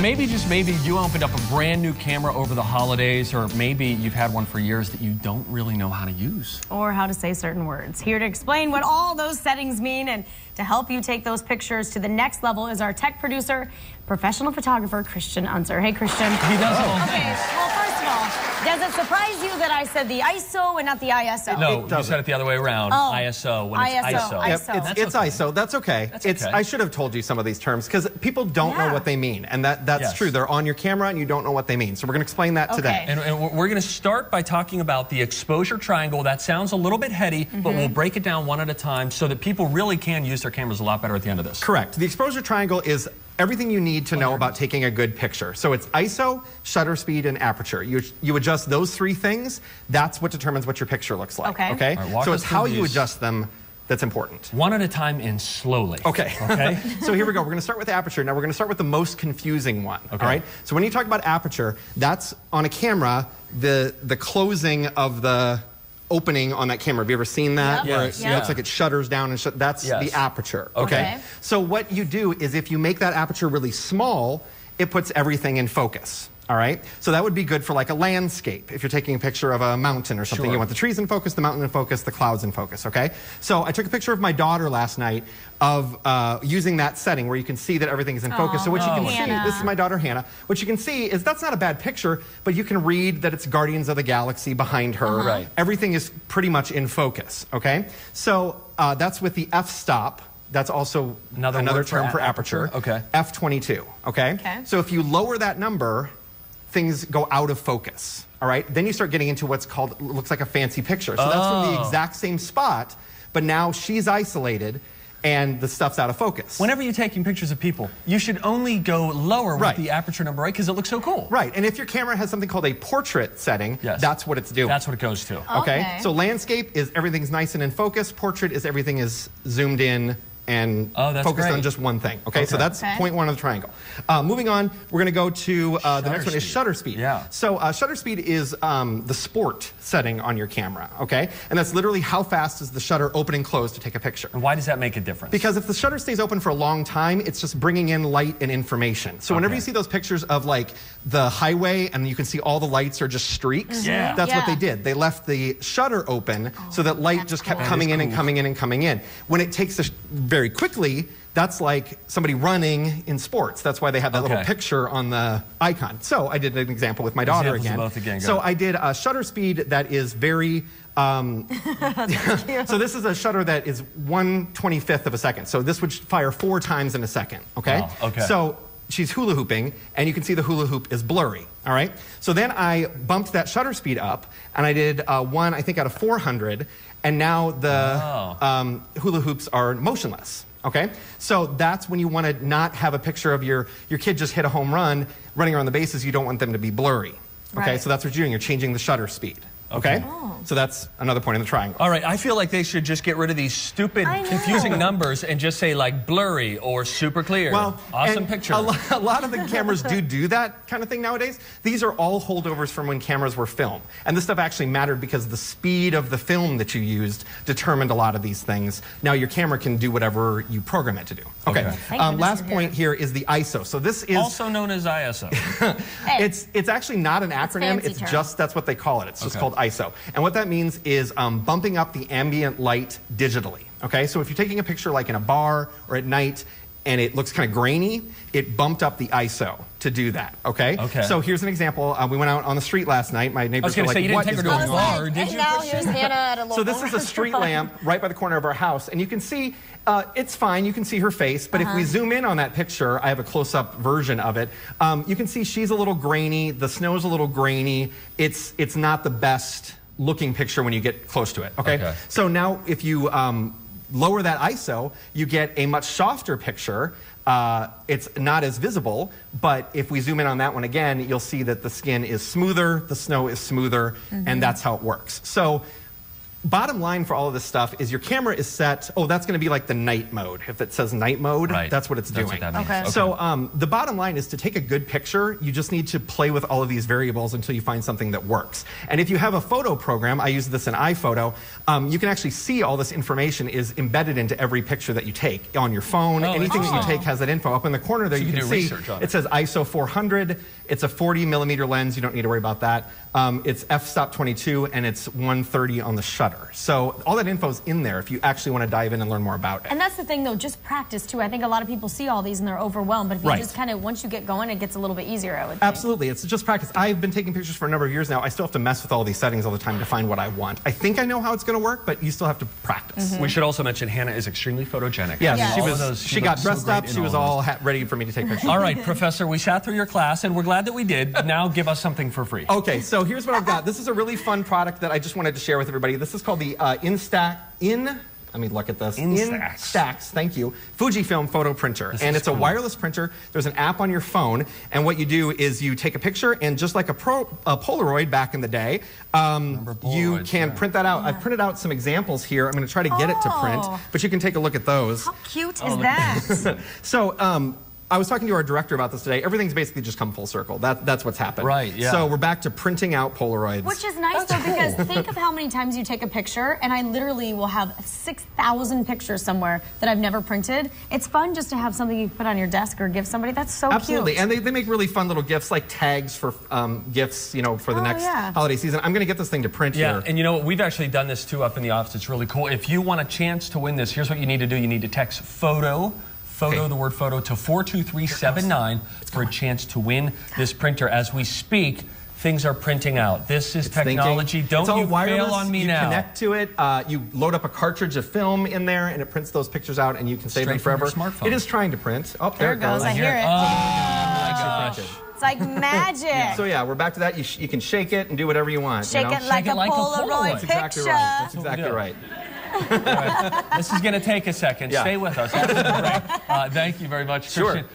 Maybe, just maybe, you opened up a brand new camera over the holidays, or maybe you've had one for years that you don't really know how to use. Or how to say certain words. Here to explain what all those settings mean and to help you take those pictures to the next level is our tech producer, professional photographer, Christian Unser. Hey, Christian. He does all Okay, well, first of all, does it surprise you that I said the ISO and not the ISO? No, you said it the other way around. Oh. ISO, when it's ISO. Yep, it's ISO. That's okay. That's okay. I should have told you some of these terms because people don't know what they mean, and that's true. They're on your camera and you don't know what they mean. So we're going to explain that today. And we're going to start by talking about the exposure triangle. That sounds a little bit heady, but we'll break it down one at a time so that people really can use their cameras a lot better at the end of this. Correct. The exposure triangle is everything you need to know about taking a good picture. So it's ISO, shutter speed, and aperture. You adjust those three things. That's what determines what your picture looks like. Okay. Right, so it's how you adjust them that's important. One at a time and slowly. Okay. Okay. So here we go. We're going to start with aperture. Now we're going to start with the most confusing one. Okay. All right. So when you talk about aperture, that's on a camera, the closing of the opening on that camera. Have you ever seen that? Yep. Where Yes. it looks like it shutters down and that's the aperture. Okay. So what you do is if you make that aperture really small, it puts everything in focus. All right. So that would be good for like a landscape. If you're taking a picture of a mountain or something, Sure. you want the trees in focus, the mountain in focus, the clouds in focus. Okay. So I took a picture of my daughter last night of using that setting where you can see that everything is in focus. So what you can see, this is my daughter Hannah. What you can see is that's not a bad picture, but you can read that it's Guardians of the Galaxy behind her. Right. Everything is pretty much in focus. Okay. So that's with the f-stop. That's also another term for aperture. Okay. f/22. Okay. So if you lower that number, things go out of focus. All right. Then you start getting into what's called, looks like a fancy picture. So that's from the exact same spot, but now she's isolated and the stuff's out of focus. Whenever you're taking pictures of people, you should only go lower with the aperture number, right? Because it looks so cool. Right. And if your camera has something called a portrait setting, that's what it's doing. That's what it goes to. Okay. So landscape is everything's nice and in focus. Portrait is everything is zoomed in and focused on just one thing. Okay, so that's point one of the triangle. Moving on, we're going to go to the next one is shutter speed. Yeah. So shutter speed is the sport setting on your camera. Okay, and that's literally how fast is the shutter open and close to take a picture. And why does that make a difference? Because if the shutter stays open for a long time, it's just bringing in light and information. So whenever you see those pictures of like the highway and you can see all the lights are just streaks, that's what they did. They left the shutter open so that light just kept coming in and coming in and coming in. When it takes very quickly, that's like somebody running in sports. That's why they have that little picture on the icon. So I did an example with my daughter again. So I did a shutter speed that is very so this is a shutter that is 1/25th of a second. So this would fire 4 times in a second. Okay. Wow. Okay. So she's hula hooping, and you can see the hula hoop is blurry. All right. So then I bumped that shutter speed up, and I did one, I think, out of 400, and now the hula hoops are motionless. Okay. So that's when you want to not have a picture of your kid just hit a home run running around the bases. You don't want them to be blurry. Okay. So that's what you're doing. You're changing the shutter speed. Okay? So that's another point in the triangle. All right, I feel like they should just get rid of these stupid, confusing numbers and just say like blurry or super clear. Well, awesome picture. A lot of the cameras do that kind of thing nowadays. These are all holdovers from when cameras were filmed. And this stuff actually mattered because the speed of the film that you used determined a lot of these things. Now your camera can do whatever you program it to do. Okay. Last point here is the ISO. So this is also known as ISO. It's actually not an acronym. It's just, that's what they call it. It's just called ISO. And what that means is bumping up the ambient light digitally. Okay, so if you're taking a picture like in a bar or at night and it looks kind of grainy, it bumped up the ISO to do that. Okay. So here's an example. We went out on the street last night. My neighbors were like, "What is going on?" Bar, did you? Now here's Hannah at a local. So this is a street lamp right by the corner of our house, and you can see it's fine. You can see her face, but if we zoom in on that picture, I have a close-up version of it. You can see she's a little grainy. The snow's a little grainy. It's not the best looking picture when you get close to it. Okay. So now if you lower that ISO, you get a much softer picture. It's not as visible, but if we zoom in on that one again, you'll see that the skin is smoother, the snow is smoother, and that's how it works. So Bottom line for all of this stuff is your camera is set, that's going to be like the night mode. If it says night mode, that's what it's doing. What that means. Okay. So the bottom line is to take a good picture, you just need to play with all of these variables until you find something that works. And if you have a photo program, I use this in iPhoto, you can actually see all this information is embedded into every picture that you take on your phone. Anything that you take has that info. Up in the corner there, you can see it says ISO 400. It's a 40mm lens. You don't need to worry about that. It's f-stop 22 and it's 130 on the shutter. So all that info is in there if you actually want to dive in and learn more about it. And that's the thing, though, just practice, too. I think a lot of people see all these and they're overwhelmed, but if you just kind of, once you get going, it gets a little bit easier, I would think. Absolutely. It's just practice. I've been taking pictures for a number of years now. I still have to mess with all these settings all the time to find what I want. I think I know how it's going to work, but you still have to practice. We should also mention Hannah is extremely photogenic. Yeah, she got dressed up. She was all ready for me to take pictures. All right, Professor, we sat through your class, and we're glad that we did. Now give us something for free. Okay, so here's what I've got. This is a really fun product that I just wanted to share with everybody. This is called the let me look at this. Instax, thank you. Fujifilm photo printer. And it's a wireless printer. There's an app on your phone. And what you do is you take a picture, and just like a Polaroid back in the day, you can print that out. I've printed out some examples here. I'm going to try to get it to print, but you can take a look at those. How cute is that? So, I was talking to our director about this today. Everything's basically just come full circle. That's what's happened. Right, yeah. So we're back to printing out Polaroids. Which is nice, though, because think of how many times you take a picture, and I literally will have 6,000 pictures somewhere that I've never printed. It's fun just to have something you put on your desk or give somebody. That's so Absolutely. cute. And they make really fun little gifts, like tags for gifts, for the next holiday season. I'm going to get this thing to print here. And you know what? We've actually done this, too, up in the office. It's really cool. If you want a chance to win this, here's what you need to do. You need to text the word photo, to 42379 for a chance to win this printer. As we speak, things are printing out. This is technology. Don't you fail on me now. You connect to it. You load up a cartridge of film in there, and it prints those pictures out, and you can save them forever. Smartphone. It is trying to print. Oh, there it goes. I hear it. Oh, my gosh. It's like magic. So yeah, we're back to that. You can shake it and do whatever you want. Shake it like a Polaroid picture. That's exactly right. That's exactly right. This is going to take a second. Stay with us after the break. Thank you very much, Christian.